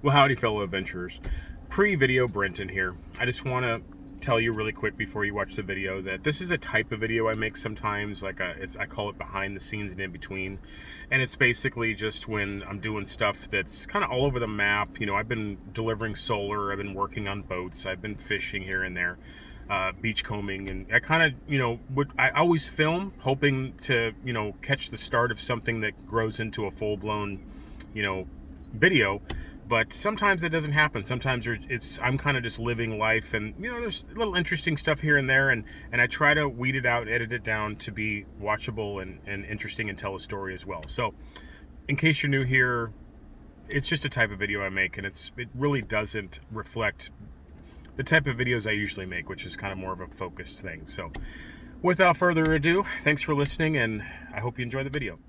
Well, howdy, fellow adventurers. Pre-video Brenton here. I just want to tell you really quick before you watch the video that this is a type of video I make sometimes, like I call it behind the scenes and in between. And it's basically just when I'm doing stuff that's kind of all over the map. You know, I've been delivering solar, I've been working on boats, I've been fishing here and there, beachcombing, and I kind of, you know, I always film hoping to, you know, catch the start of something that grows into a full-blown, you know, video. But sometimes it doesn't happen. Sometimes I'm kind of just living life, and you know, there's a little interesting stuff here and there, and I try to weed it out, edit it down to be watchable and interesting and tell a story as well. So in case you're new here, it's just a type of video I make, and it really doesn't reflect the type of videos I usually make, which is kind of more of a focused thing. So without further ado, thanks for listening, and I hope you enjoy the video.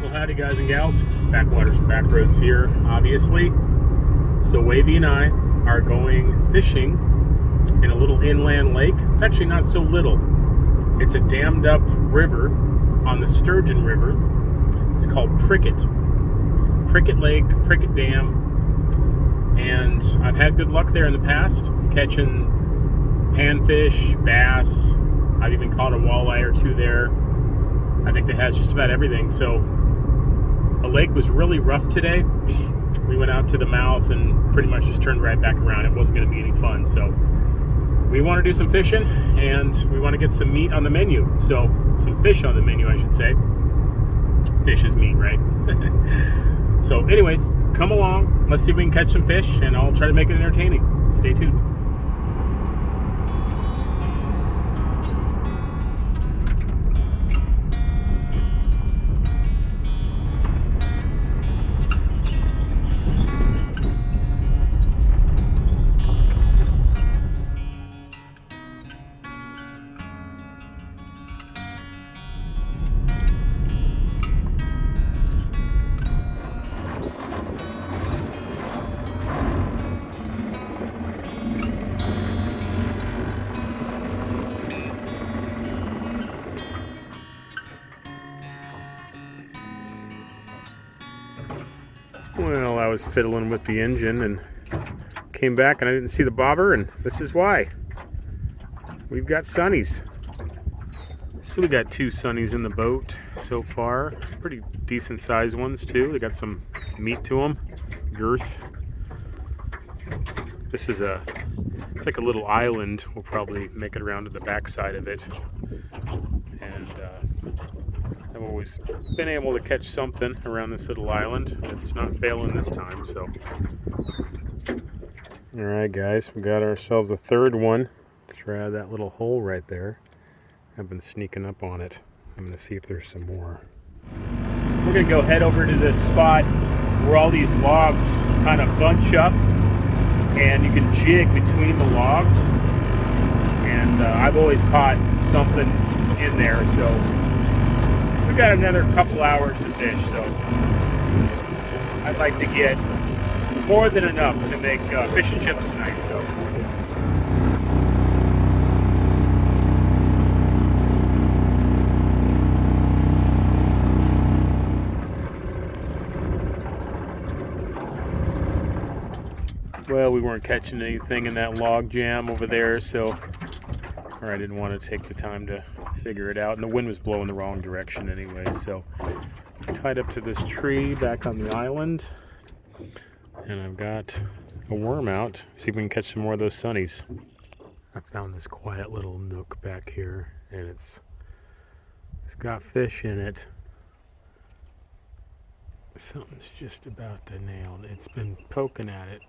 Well, howdy guys and gals, backwaters and backroads here, obviously. So Wavey and I are going fishing in a little inland lake. It's actually not so little. It's a dammed up river on the Sturgeon River. It's called Prickett Lake, Prickett Dam. And I've had good luck there in the past, catching panfish, bass. I've even caught a walleye or two there. I think that has just about everything. So the lake was really rough today. We went out to the mouth and pretty much just turned right back around. It wasn't going to be any fun. So we want to do some fishing, and we want to get some meat on the menu. So some fish on the menu, I should say. Fish is meat, right? So anyways, come along. Let's see if we can catch some fish, and I'll try to make it entertaining. Stay tuned. Well, I was fiddling with the engine and came back and I didn't see the bobber, and this is why. We've got sunnies. So we got 2 sunnies in the boat so far. Pretty decent sized ones too. They got some meat to them, girth. This is it's like a little island. We'll probably make it around to the back side of it. And I've always been able to catch something around this little island. It's not failing this time, so. All right, guys, we got ourselves a third one. Try out that little hole right there. I've been sneaking up on it. I'm gonna see if there's some more. We're gonna go head over to this spot where all these logs kind of bunch up, and you can jig between the logs. And I've always caught something in there, so. We've got another couple hours to fish, so I'd like to get more than enough to make fish and chips tonight. So. Well, we weren't catching anything in that log jam over there, so I didn't want to take the time to figure it out, and the wind was blowing the wrong direction anyway, so tied up to this tree back on the island, and I've got a worm out. See if we can catch some more of those sunnies. I found this quiet little nook back here, and it's got fish in it. Something's just about to nail it. It's been poking at it.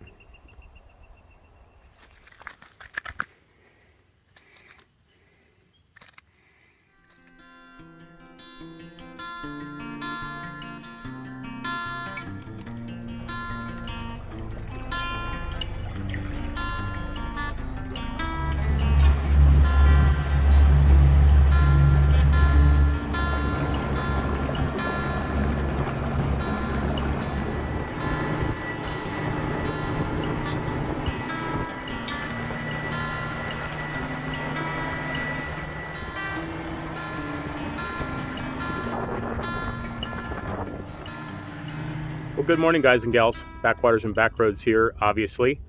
Well, good morning, guys and gals. Backwaters and backroads here, obviously.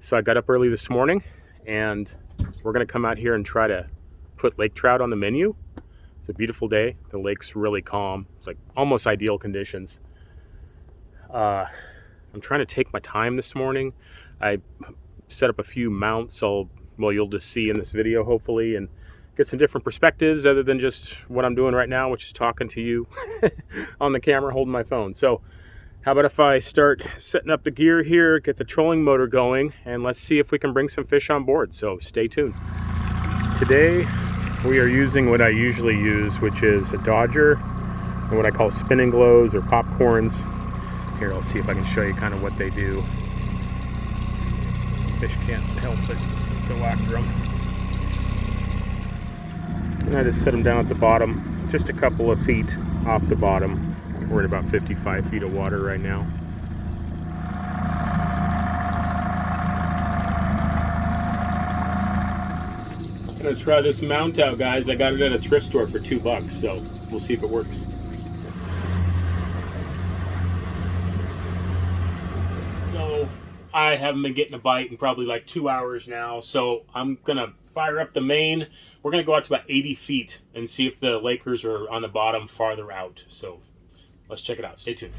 So I got up early this morning, and we're going to come out here and try to put lake trout on the menu. It's a beautiful day. The lake's really calm. It's like almost ideal conditions. I'm trying to take my time this morning. I set up a few mounts, well, you'll just see in this video, hopefully, and get some different perspectives other than just what I'm doing right now, which is talking to you on the camera, holding my phone. So how about if I start setting up the gear here, get the trolling motor going, and let's see if we can bring some fish on board. So stay tuned. Today, we are using what I usually use, which is a Dodger and what I call spinning glows or popcorns. Here, I'll see if I can show you kind of what they do. Fish can't help but go after them. And I just set them down at the bottom, just a couple of feet off the bottom. We're at about 55 feet of water right now. I'm gonna try this mount out, guys. I got it at a thrift store for $2, so we'll see if it works. So I haven't been getting a bite in probably like 2 hours now, so I'm gonna fire up the main. We're gonna go out to about 80 feet and see if the Lakers are on the bottom farther out. So let's check it out. Stay tuned.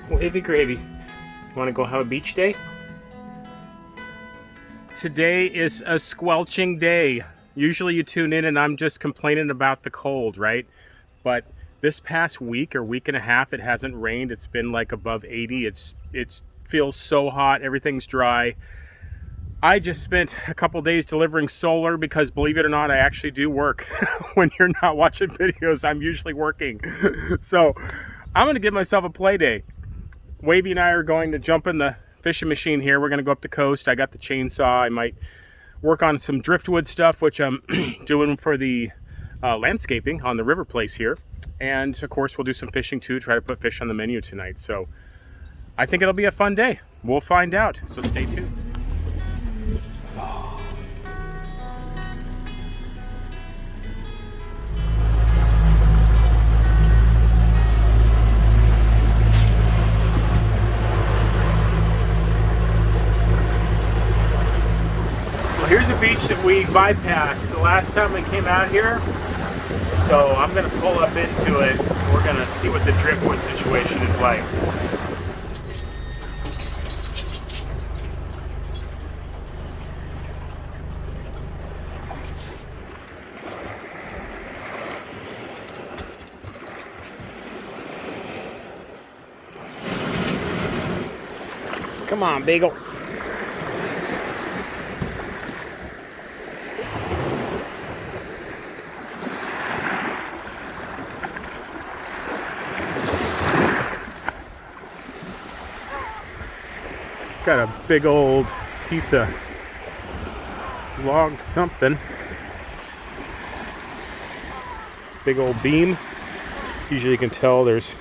Wavy gravy. You want to go have a beach day? Today is a squelching day. Usually you tune in and I'm just complaining about the cold, right? But this past week or week and a half, it hasn't rained. It's been like above 80. It feels so hot. Everything's dry. I just spent a couple days delivering solar because, believe it or not, I actually do work. When you're not watching videos, I'm usually working. So I'm going to give myself a play day. Wavy and I are going to jump in the fishing machine here. We're going to go up the coast. I got the chainsaw. I might work on some driftwood stuff, which I'm doing for the landscaping on the river place here. And of course, we'll do some fishing too, try to put fish on the menu tonight. So I think it'll be a fun day. We'll find out. So stay tuned. Here's a beach that we bypassed the last time we came out here, so I'm going to pull up into it. We're going to see what the driftwood situation is like. Come on, Beagle. Got a big old piece of logged something. Big old beam. Usually you can tell there's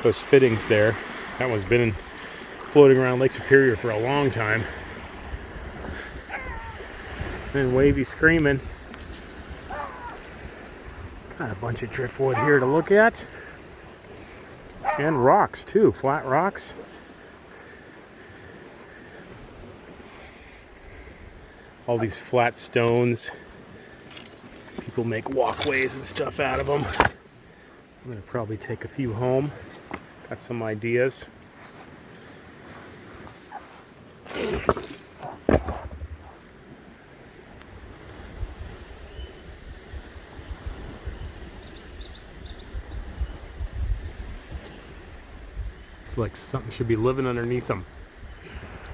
those fittings there. That one's been floating around Lake Superior for a long time. And Wavy screaming. Got a bunch of driftwood here to look at. And rocks too, flat rocks. All these flat stones. People make walkways and stuff out of them. I'm gonna probably take a few home. Got some ideas. Looks like something should be living underneath them.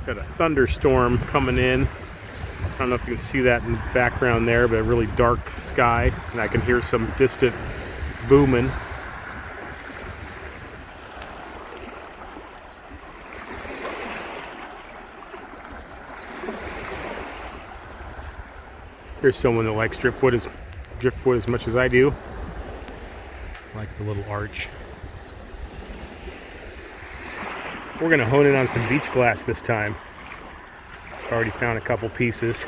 Got a thunderstorm coming in. I don't know if you can see that in the background there, but a really dark sky, and I can hear some distant booming. Here's someone that likes driftwood as much as I do. I like the little arch. We're gonna hone in on some beach glass this time. Already found a couple pieces.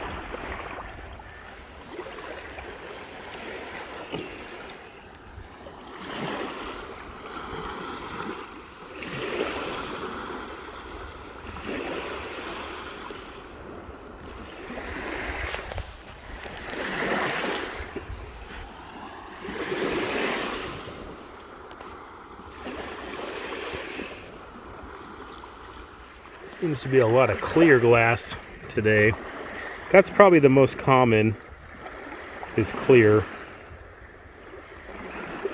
Seems to be a lot of clear glass today. That's probably the most common, is clear.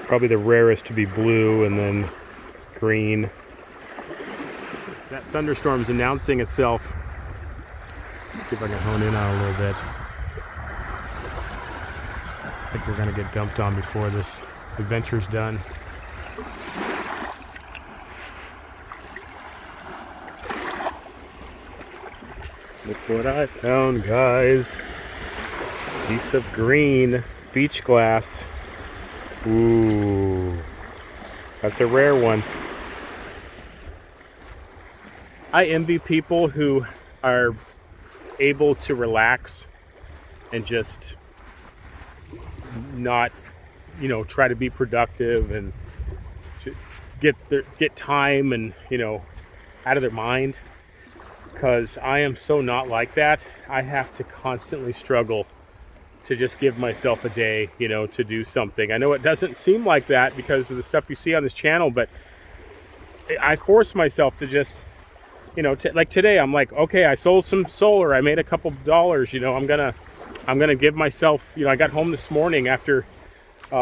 Probably the rarest to be blue and then green. That thunderstorm's announcing itself. Let's see if I can hone in on it a little bit. I think we're gonna get dumped on before this adventure's done. Look what I found, guys. Piece of green beach glass. Ooh, that's a rare one. I envy people who are able to relax and just not, you know, try to be productive and get time and, you know, out of their mind. Because I am so not like that. I have to constantly struggle to just give myself a day, you know, to do something. I know it doesn't seem like that because of the stuff you see on this channel, but I force myself to just, you know, like today, I'm like, okay, I sold some solar. I made a couple dollars, you know, I'm gonna give myself, you know, I got home this morning after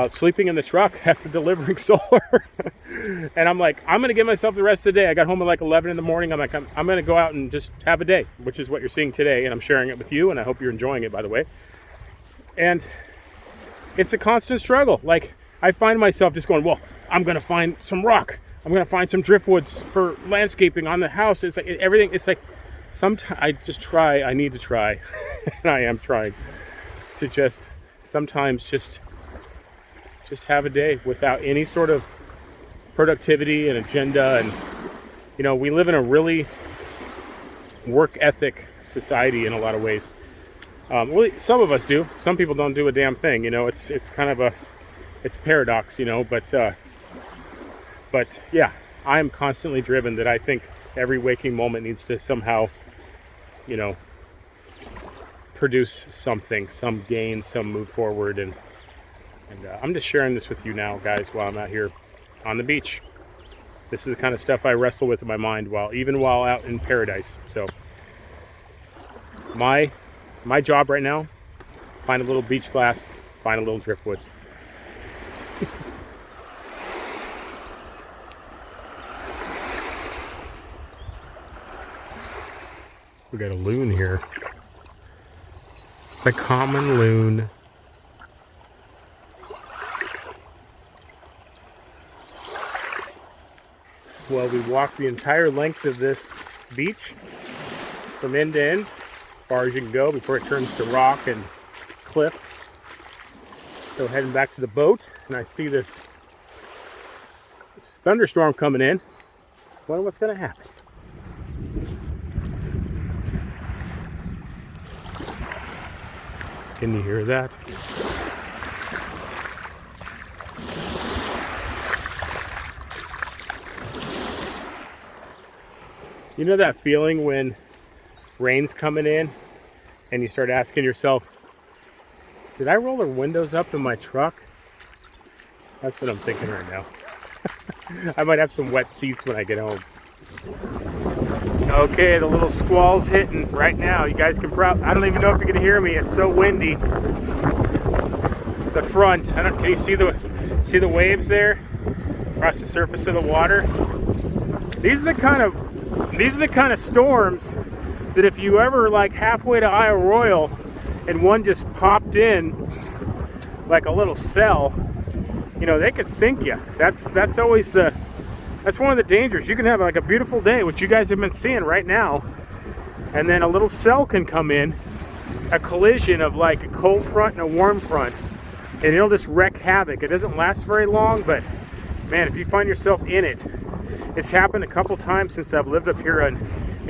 sleeping in the truck after delivering solar. And I'm like, I'm gonna give myself the rest of the day. I got home at like 11 in the morning. I'm like, I'm gonna go out and just have a day, which is what you're seeing today. And I'm sharing it with you, and I hope you're enjoying it, by the way. And it's a constant struggle. Like, I find myself just going, well, I'm gonna find some rock. I'm gonna find some driftwoods for landscaping on the house. It's like everything. It's like sometimes I just try. I need to try, and I am trying to just sometimes just have a day without any sort of productivity and agenda. And you know, we live in a really work ethic society in a lot of ways. Well, some of us do. Some people don't do a damn thing. You know, it's kind of a paradox. You know, but yeah, I am constantly driven that I think every waking moment needs to somehow, you know, produce something, some gain, some move forward. And I'm just sharing this with you now, guys, while I'm out here on the beach. This is the kind of stuff I wrestle with in my mind even while out in paradise. So my job right now, find a little beach glass, find a little driftwood. We got a loon here. It's a common loon. Well, we walked the entire length of this beach from end to end, as far as you can go before it turns to rock and cliff. So heading back to the boat, and I see this thunderstorm coming in. Wonder what's going to happen. Can you hear that? You know that feeling when rain's coming in and you start asking yourself, did I roll the windows up in my truck? That's what I'm thinking right now. I might have some wet seats when I get home. Okay, the little squall's hitting right now. You guys can I don't even know if you can hear me. It's so windy. The front, can you see the waves there across the surface of the water? These are the kind of storms that if you ever like halfway to Isle Royale and one just popped in like a little cell, you know, they could sink you. That's always that's one of the dangers. You can have like a beautiful day, which you guys have been seeing right now, and then a little cell can come in, a collision of like a cold front and a warm front, and it'll just wreak havoc. It doesn't last very long, but man, if you find yourself in it, it's happened a couple times since I've lived up here in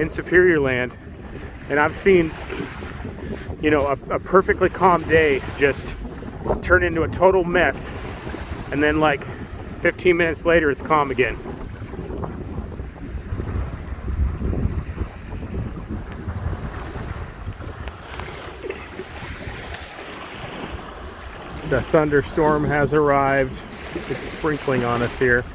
Superiorland, and I've seen, you know, a perfectly calm day just turn into a total mess, and then like 15 minutes later it's calm again. The thunderstorm has arrived. It's sprinkling on us here.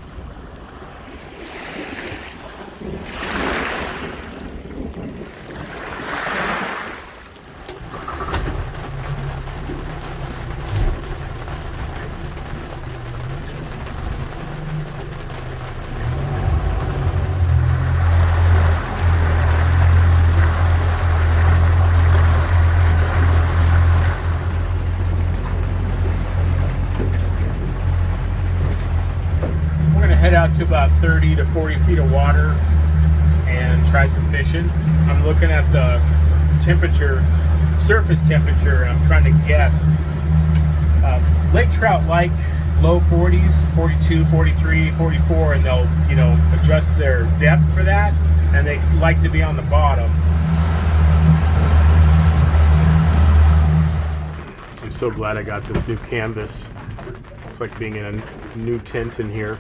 Head out to about 30 to 40 feet of water and try some fishing. I'm looking at the temperature, surface temperature, and I'm trying to guess. Lake trout like low 40s, 42, 43, 44, and they'll, you know, adjust their depth for that, and they like to be on the bottom. I'm so glad I got this new canvas. It's like being in a new tent in here.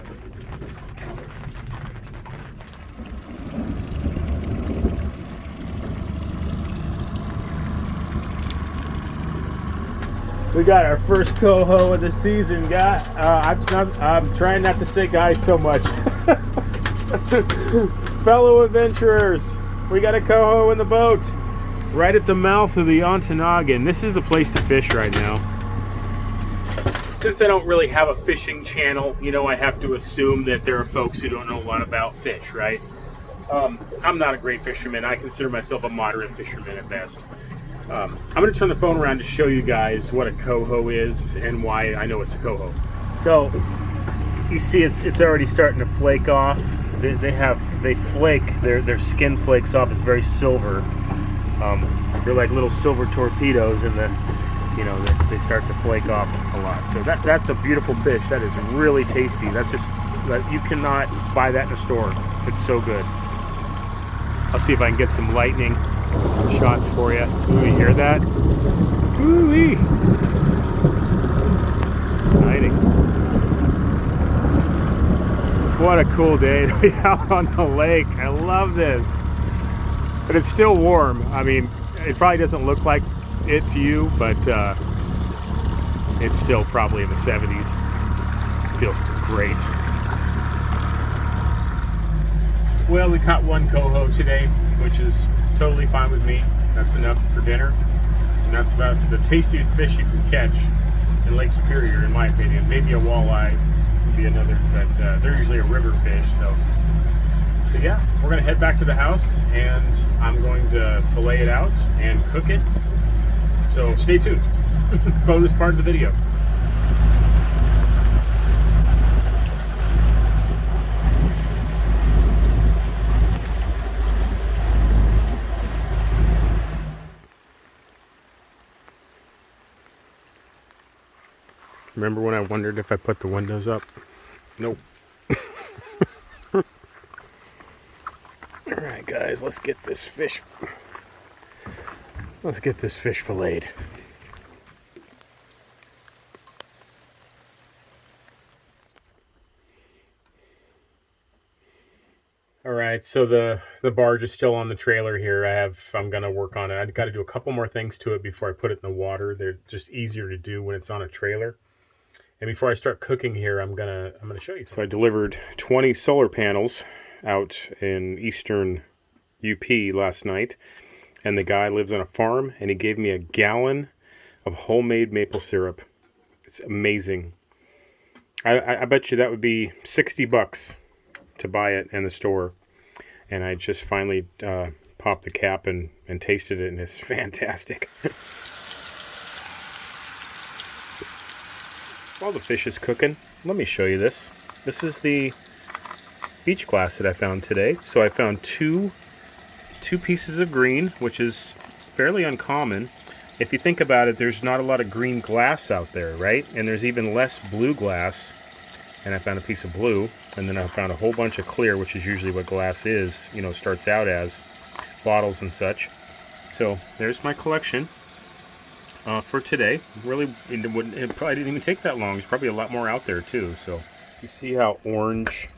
We got our first coho of the season, guy. I'm trying not to say guys so much. Fellow adventurers, we got a coho in the boat right at the mouth of the Ontonagon. This is the place to fish right now. Since I don't really have a fishing channel, you know, I have to assume that there are folks who don't know a lot about fish, right? I'm not a great fisherman. I consider myself a moderate fisherman at best. I'm going to turn the phone around to show you guys what a coho is and why I know it's a coho. So you see it's already starting to flake off. They flake, their skin flakes off. It's very silver. They're like little silver torpedoes, and you know, they start to flake off a lot. So that's a beautiful fish. That is really tasty. That's just, you cannot buy that in a store. It's so good. I'll see if I can get some lightning shots for you. Ooh, you hear that? Ooh-wee. Exciting. What a cool day to be out on the lake. I love this. But it's still warm. I mean, it probably doesn't look like it to you, but it's still probably in the 70s. It feels great. Well, we caught one coho today, which is totally fine with me. That's enough for dinner, and that's about the tastiest fish you can catch in Lake Superior, in my opinion. Maybe a walleye would be another, but they're usually a river fish. So yeah, we're gonna head back to the house, and I'm going to fillet it out and cook it. So stay tuned. Bonus part of the video. Remember when I wondered if I put the windows up? Nope. Alright guys, let's get this fish filleted. Alright, so the barge is still on the trailer here. I'm gonna work on it. I've got to do a couple more things to it before I put it in the water. They're just easier to do when it's on a trailer. And before I start cooking here, I'm gonna show you something. So I delivered 20 solar panels out in eastern UP last night, and the guy lives on a farm, and he gave me a gallon of homemade maple syrup. It's amazing. I bet you that would be $60 to buy it in the store. and I just finally popped the cap and tasted it, and it's fantastic. While the fish is cooking, let me show you this. This is the beach glass that I found today. So I found two pieces of green, which is fairly uncommon. If you think about it, there's not a lot of green glass out there, right? And there's even less blue glass. And I found a piece of blue, and then I found a whole bunch of clear, which is usually what glass is, you know, starts out as, bottles and such. So there's my collection for today. Really, it probably didn't even take that long. There's probably a lot more out there too. So you see how orange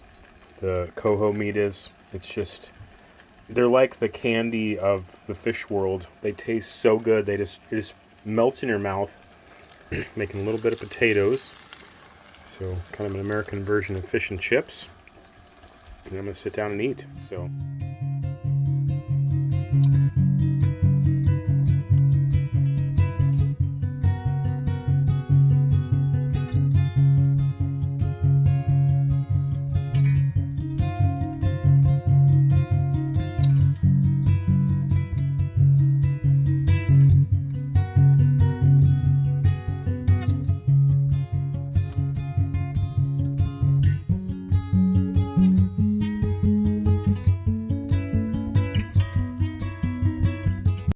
the coho meat is? It's just, they're like the candy of the fish world. They taste so good. It just melts in your mouth. Making a little bit of potatoes. So kind of an American version of fish and chips. And I'm going to sit down and eat. So.